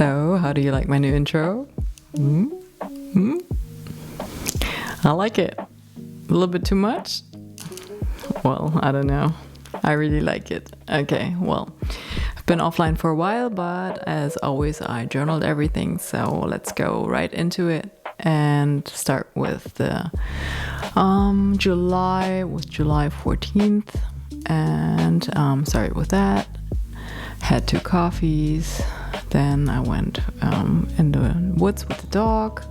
So, how do you like my new intro? I like it. A little bit too much? Well, I don't know. I really like it. Okay, well, I've been offline for a while, but as always, I journaled everything. So let's go right into it and start with the July 14th. And started with that. Had 2 coffees. Then I went in the woods with the dog.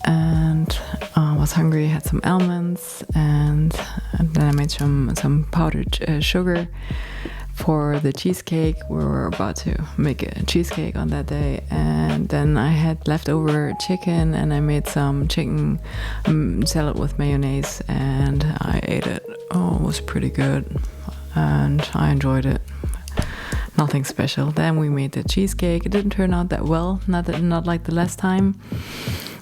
And was hungry, had some almonds, and then I made some powdered sugar for the cheesecake. We were about to make a cheesecake on that day, and then I had leftover chicken, and I made some chicken salad with mayonnaise, and I ate it. Oh, it was pretty good, and I enjoyed it. Nothing special. Then we made the cheesecake. It didn't turn out that well, not like the last time.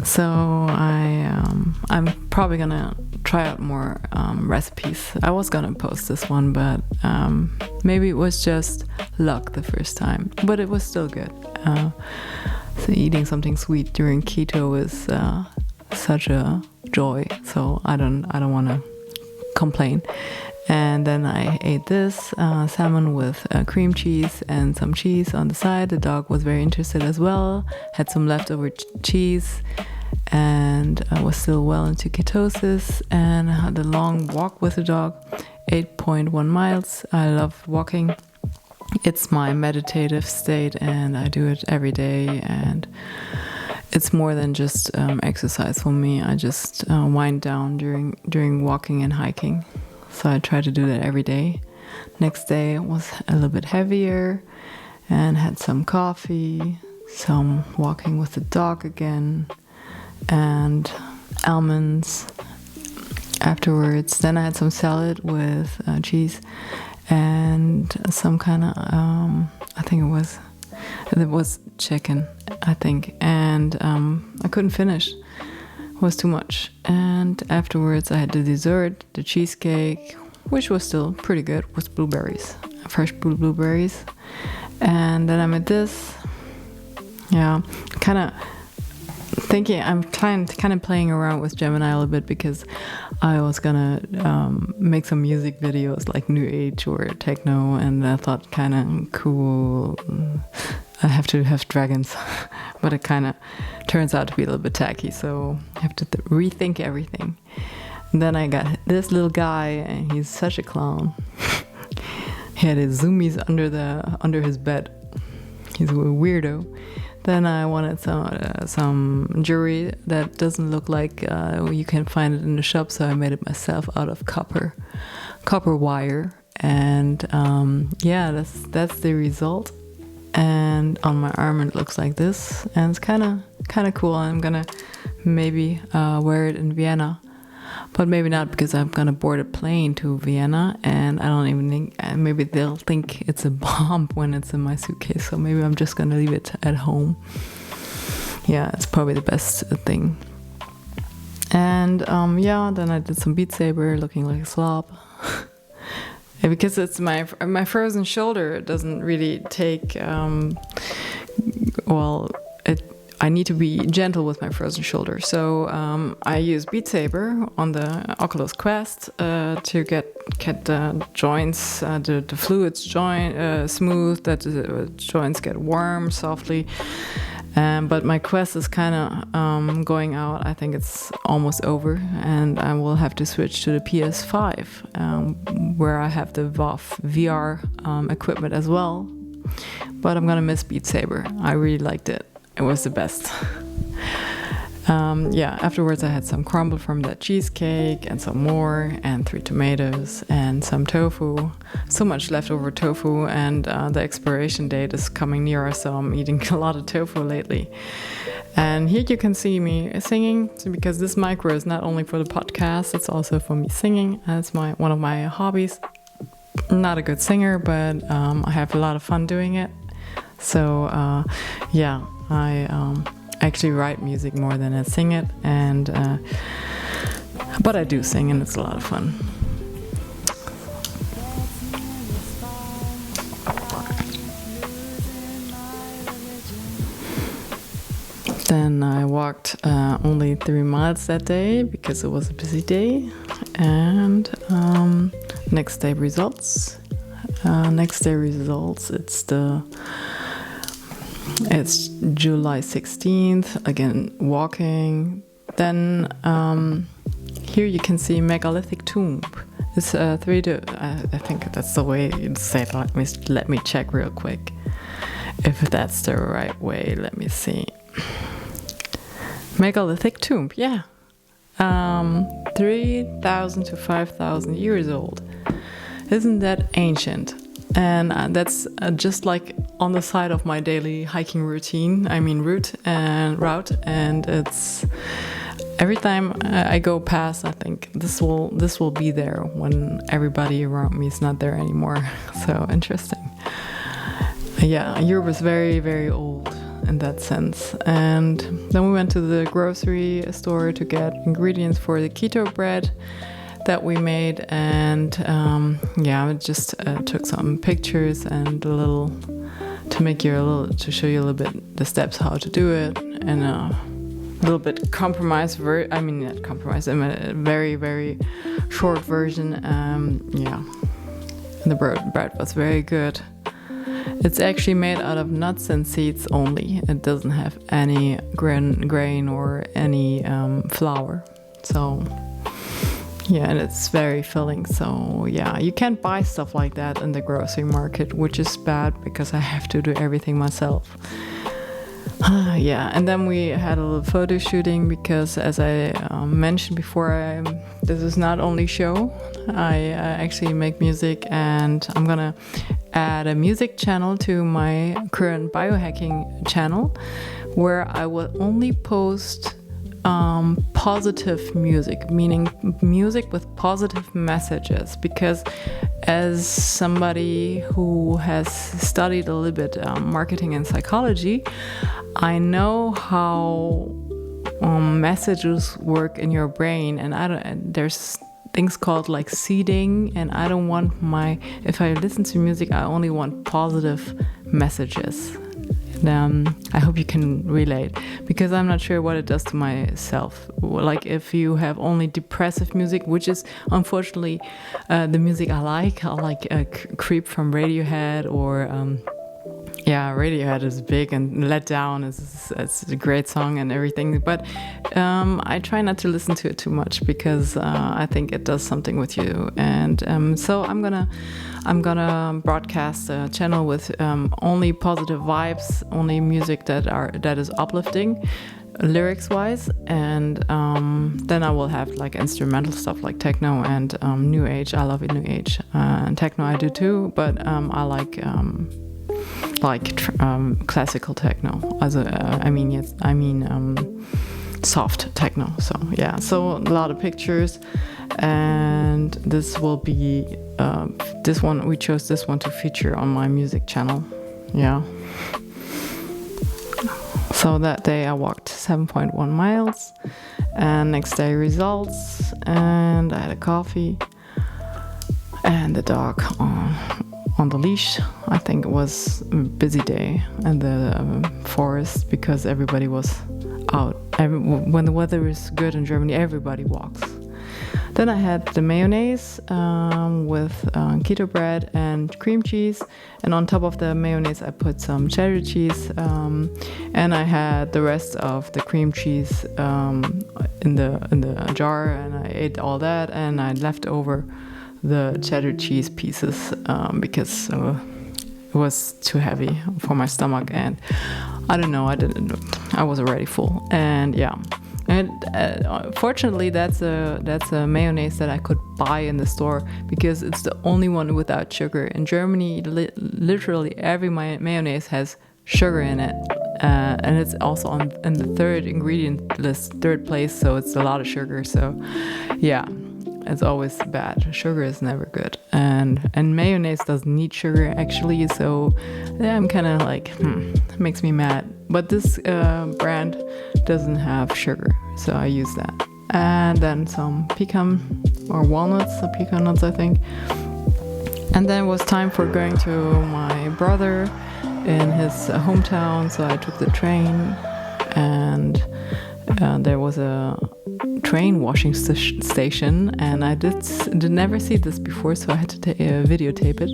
So I'm probably gonna try out more recipes. I was gonna post this one, but maybe it was just luck the first time. But it was still good. So eating something sweet during keto is such a joy. So I don't want to complain. And then I ate this salmon with cream cheese and some cheese on the side. The dog was very interested as well. Had some leftover cheese, and I was still well into ketosis. And I had a long walk with the dog, 8.1 miles. I love walking. It's my meditative state, and I do it every day. And it's more than just exercise for me. I just wind down during walking and hiking. So I try to do that every day. Next day it was a little bit heavier and had some coffee, some walking with the dog again, and almonds afterwards. Then I had some salad with cheese and some kind of, I think it was chicken, I think. And I couldn't finish. Was too much. And afterwards I had the dessert, the cheesecake, which was still pretty good, with blueberries, fresh blueberries. And then I made this. Yeah, kind of thinking, I'm kind of playing around with Gemini a little bit, because I was gonna make some music videos like New Age or techno, and I thought kind of cool. I have to have dragons, but it kind of turns out to be a little bit tacky, so I have to rethink everything. And then I got this little guy, and he's such a clown. He had his zoomies under his bed. He's a weirdo. Then I wanted some jewelry that doesn't look like you can find it in the shop, so I made it myself out of copper wire. And yeah, that's the result. And on my arm it looks like this, and it's kind of cool. I'm gonna maybe wear it in Vienna, but maybe not, because I'm gonna board a plane to Vienna, and I don't even think, maybe they'll think it's a bomb when it's in my suitcase, so maybe I'm just gonna leave it at home. Yeah, it's probably the best thing. And yeah, then I did some Beat Saber, looking like a slob. Because it's my frozen shoulder, it doesn't really take, I need to be gentle with my frozen shoulder. So I use Beat Saber on the Oculus Quest to get the joints, the fluids smooth, that the joints get warm softly. But my Quest is kind of going out. I think it's almost over, and I will have to switch to the PS5, where I have the VR equipment as well. But I'm gonna miss Beat Saber. I really liked it. It was the best. Yeah, afterwards I had some crumble from that cheesecake, and some more, and 3 tomatoes, and some tofu. So much leftover tofu, and the expiration date is coming nearer, so I'm eating a lot of tofu lately. And here you can see me singing, because this micro is not only for the podcast, it's also for me singing. That's one of my hobbies. I'm not a good singer, but I have a lot of fun doing it. So yeah, I actually write music more than I sing it, and but I do sing, and it's a lot of fun. Then I walked only 3 miles that day because it was a busy day. And next day results. It's July 16th. Again, walking. Then here you can see megalithic tomb. It's I think that's the way you'd say it. Let me check real quick if that's the right way. Let me see. Megalithic tomb, yeah. 3,000 to 5,000 years old. Isn't that ancient? And that's just like on the side of my daily hiking route, and it's every time I go past, I think this will be there when everybody around me is not there anymore. So interesting. Yeah, Europe is very, very old in that sense. And then we went to the grocery store to get ingredients for the keto bread that we made, and I just took some pictures and to show you a little bit the steps how to do it, and a little bit a very, very short version. And the bread was very good. It's actually made out of nuts and seeds only. It doesn't have any grain or any flour. So yeah, and it's very filling. So yeah, you can't buy stuff like that in the grocery market, which is bad because I have to do everything myself. And then we had a little photo shooting because, as I mentioned before, this is not only show. I actually make music, and I'm gonna add a music channel to my current biohacking channel, where I will only post positive music, meaning music with positive messages, because as somebody who has studied a little bit marketing and psychology, I know how messages work in your brain, and there's things called like seeding, and I don't want if I listen to music, I only want positive messages. I hope you can relate, because I'm not sure what it does to myself. Like if you have only depressive music, which is unfortunately the music I like Creep from Radiohead, or Radiohead is big, and Let Down is a great song and everything. But I try not to listen to it too much, because I think it does something with you. And so I'm gonna broadcast a channel with only positive vibes, only music that is uplifting, lyrics wise, and then I will have like instrumental stuff like techno and new age. I love new age, and techno I do too, but I like classical techno, soft techno. So yeah, so a lot of pictures, and this will be we chose this one to feature on my music channel. Yeah. So that day I walked 7.1 miles, and next day results, and I had a coffee and the dog on the leash. I think it was a busy day in the forest because everybody was out. When the weather is good in Germany, everybody walks. Then I had the mayonnaise with keto bread and cream cheese, and on top of the mayonnaise I put some cheddar cheese, and I had the rest of the cream cheese in the jar, and I ate all that, and I left over the cheddar cheese pieces because it was too heavy for my stomach, and I don't know, I was already full, and yeah. And fortunately, that's a mayonnaise that I could buy in the store, because it's the only one without sugar. In Germany, literally every mayonnaise has sugar in it, and it's also in the third ingredient list, third place, so it's a lot of sugar. So yeah, it's always bad. Sugar is never good, and mayonnaise doesn't need sugar actually. So yeah, I'm kind of like, it makes me mad. But this brand doesn't have sugar, so I use that. And then some pecan nuts, I think. And then it was time for going to my brother in his hometown, so I took the train, and there was a train washing station, and I did never see this before, so I had to videotape it.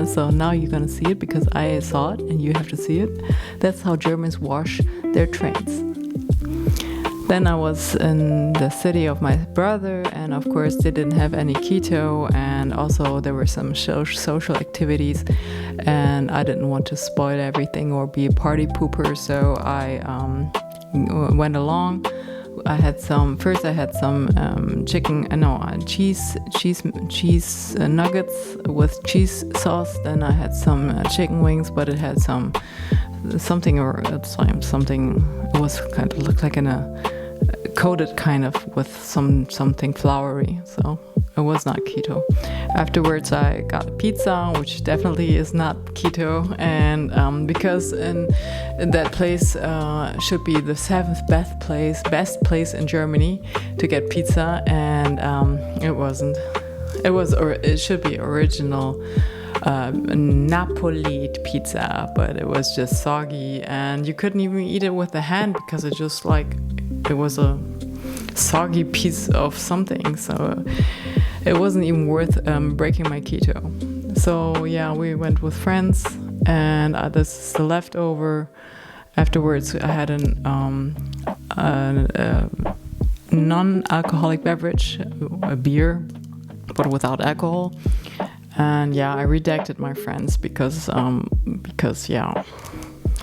So now you're gonna see it because I saw it and you have to see it. That's how Germans wash their trains. Then I was in the city of my brother, and of course they didn't have any keto, and also there were some social activities, and I didn't want to spoil everything or be a party pooper, so I went along. I had some cheese nuggets with cheese sauce. Then I had some chicken wings, but it had something. It was kind of looked like in a coated kind of with something floury, so it was not keto. Afterwards I got a pizza, which definitely is not keto, and because in that place should be the 7th best place in Germany to get pizza, and it wasn't. It should be original Napoli pizza, but it was just soggy, and you couldn't even eat it with the hand because it was a soggy piece of something, so it wasn't even worth breaking my keto. So yeah, we went with friends, and this is the leftover. Afterwards I had a non-alcoholic beverage, a beer, but without alcohol. And yeah, I redacted my friends because yeah,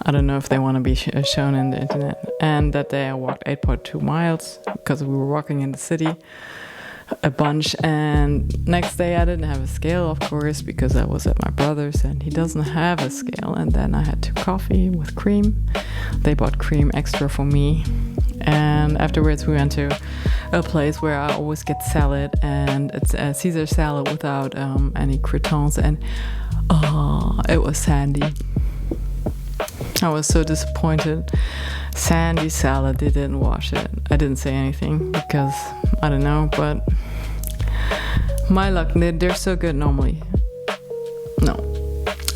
I don't know if they want to be shown in the internet. And that day I walked 8.2 miles because we were walking in the city a bunch. And next day I didn't have a scale, of course, because I was at my brother's and he doesn't have a scale. And then I had 2 coffee with cream. They bought cream extra for me. And afterwards we went to a place where I always get salad, and it's a Caesar salad without any croutons, and it was sandy. I was so disappointed. Sandy salad, they didn't wash it. I didn't say anything because I don't know, but my luck, they're so good normally. No.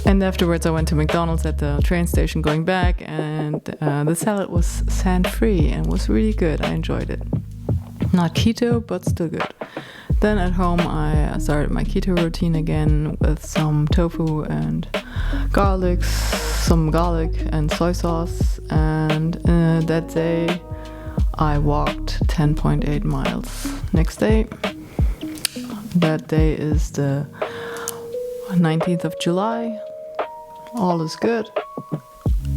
And afterwards I went to McDonald's at the train station going back, and the salad was sand-free and was really good. I enjoyed it. Not keto, but still good. Then at home I started my keto routine again with some tofu and some garlic and soy sauce, and that day I walked 10.8 miles. Next day, that day is the 19th of July. All is good.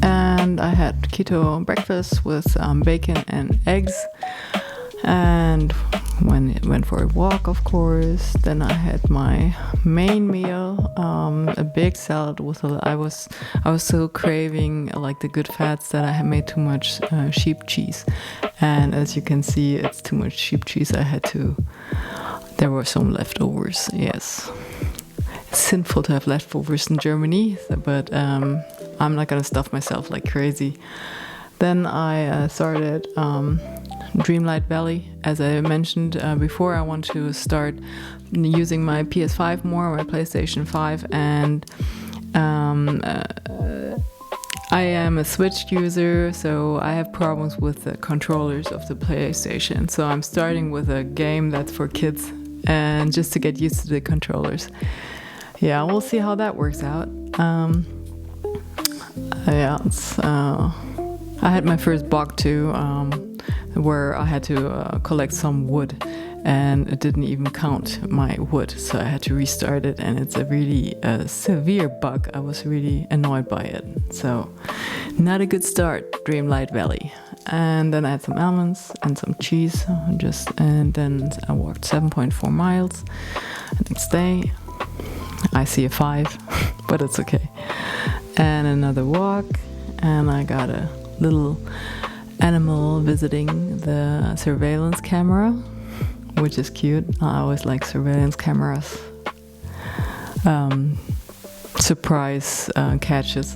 And I had keto breakfast with bacon and eggs, and went for a walk, of course. Then I had my main meal, a big salad with I was so craving like the good fats that I had made too much sheep cheese, and as you can see, it's too much sheep cheese. There were some leftovers. Yes, it's sinful to have leftovers in Germany, but I'm not gonna stuff myself like crazy. Then I started Dreamlight Valley. As I mentioned before, I want to start using my PS5 more, my PlayStation 5, and I am a Switch user, so I have problems with the controllers of the PlayStation. So I'm starting with a game that's for kids, and just to get used to the controllers. Yeah, we'll see how that works out. I had my first bug too, where I had to collect some wood, and it didn't even count my wood, so I had to restart it, and it's a really severe bug. I was really annoyed by it, so not a good start, Dreamlight Valley. And then I had some almonds and some cheese, and then I walked 7.4 miles. The next day I see a 5, but it's okay. And another walk, and I got a little animal visiting the surveillance camera, which is cute. I always like surveillance cameras. Surprise catches.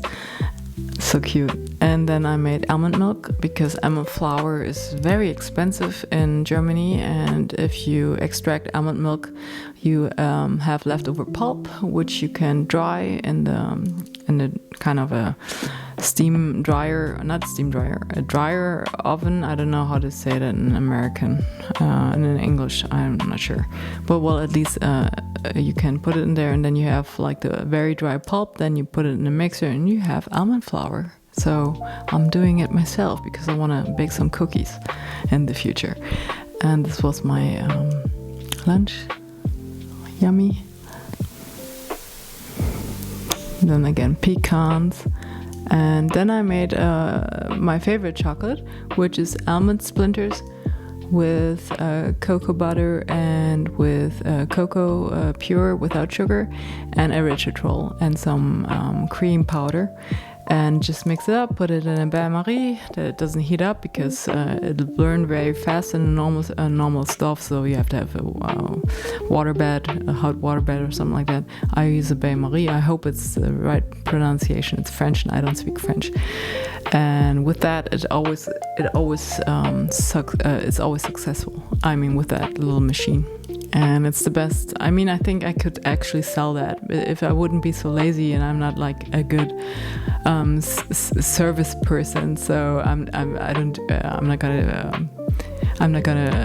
So cute. And then I made almond milk because almond flour is very expensive in Germany, and if you extract almond milk, you have leftover pulp, which you can dry in the kind of a steam dryer, not steam dryer, a dryer oven. I don't know how to say that in American, and in English, I'm not sure. But well, at least you can put it in there, and then you have like the very dry pulp. Then you put it in a mixer, and you have almond flour. So I'm doing it myself because I want to bake some cookies in the future. And this was my lunch. Yummy. Then again, pecans. And then I made my favorite chocolate, which is almond splinters with cocoa butter and with cocoa pure without sugar and erythritol and some cream powder. And just mix it up, put it in a bain-marie that it doesn't heat up because it'll burn very fast in a normal stove. So you have to have a water bed, a hot water bed or something like that. I use a bain-marie. I hope it's the right pronunciation. It's French, and I don't speak French. And with that, it's always successful. I mean, with that little machine. And it's the best. I mean, I think I could actually sell that if I wouldn't be so lazy, and I'm not like a good service person. So I'm not gonna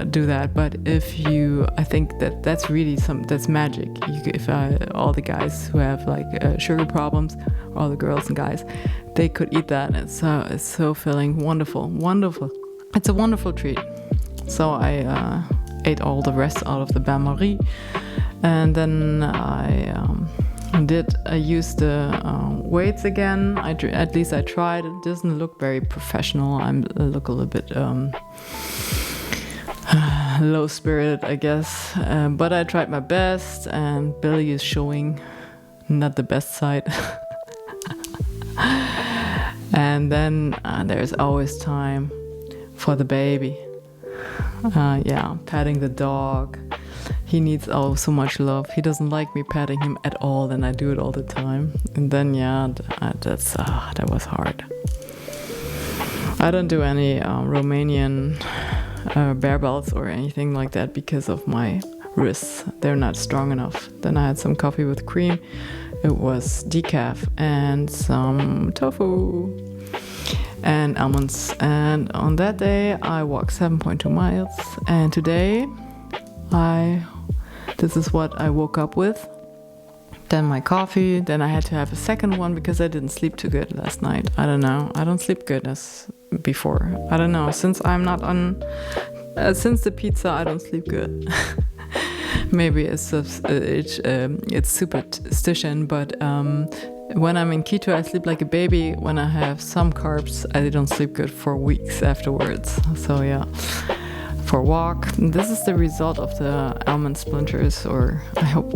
do that. But I think that's really that's magic. All the guys who have like sugar problems, all the girls and guys, they could eat that. It's so filling, wonderful. It's a wonderful treat. So I ate all the rest out of the bain-marie, and then I used the weights again. At least I tried. It doesn't look very professional. I look a little bit low spirited, I guess, but I tried my best, and Billy is showing not the best side. And then there's always time for the baby. Patting the dog. He needs so much love. He doesn't like me patting him at all, and I do it all the time. And then that was hard. I don't do any Romanian bear belts or anything like that because of my wrists. They're not strong enough. Then I had some coffee with cream. It was decaf and some tofu and almonds. And on that day I walked 7.2 miles, and today this is what I woke up with. Then my coffee, then I had to have a second one because I didn't sleep too good last night. I don't know, I don't sleep good as before. I don't know, since the pizza I don't sleep good. Maybe it's superstition, but when I'm in keto, I sleep like a baby. When I have some carbs, I don't sleep good for weeks afterwards. So yeah, for a walk. This is the result of the almond splinters, or I hope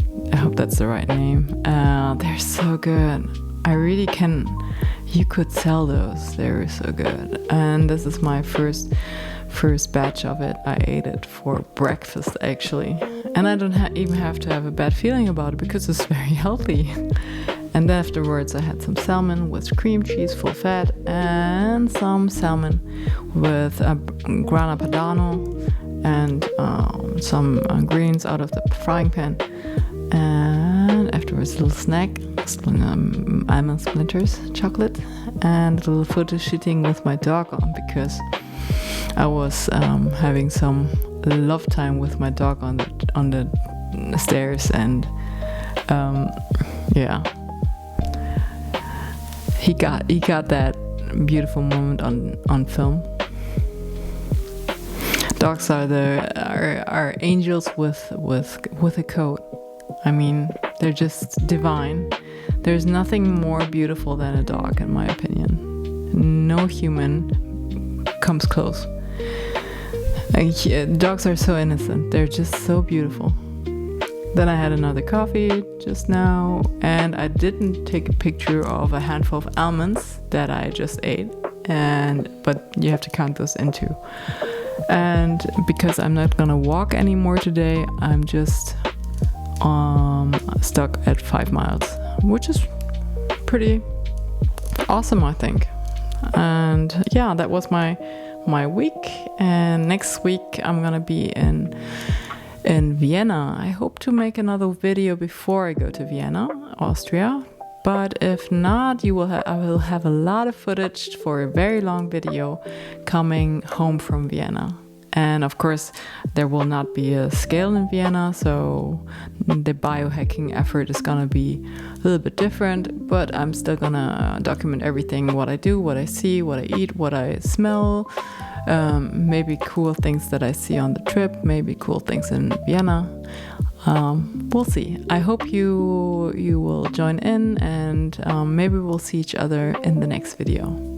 that's the right name. They're so good. You could sell those. They're so good. And this is my first batch of it. I ate it for breakfast actually, and I don't even have to have a bad feeling about it because it's very healthy. And afterwards I had some salmon with cream cheese, full fat, and some salmon with grana padano and some greens out of the frying pan. And afterwards a little snack, almond splinters, chocolate, and a little photo shooting with my dog on, because I was having some love time with my dog on the stairs, and he got that beautiful moment on film. Dogs are angels with a coat. I mean, they're just divine. There's nothing more beautiful than a dog, in my opinion. No human comes close. Dogs are so innocent. They're just so beautiful. Then I had another coffee just now, and I didn't take a picture of a handful of almonds that I just ate, but you have to count those in too. And because I'm not gonna walk anymore today, I'm just stuck at 5 miles, which is pretty awesome, I think. And yeah, that was my week. And next week I'm gonna be in Vienna. I hope to make another video before I go to Vienna, Austria, But if not, I will have a lot of footage for a very long video coming home from Vienna. And of course, there will not be a scale in Vienna, so the biohacking effort is gonna be a little bit different, but I'm still gonna document everything, what I do, what I see, what I eat, what I smell, maybe cool things that I see on the trip, maybe cool things in Vienna. We'll see. I hope you will join in, and maybe we'll see each other in the next video.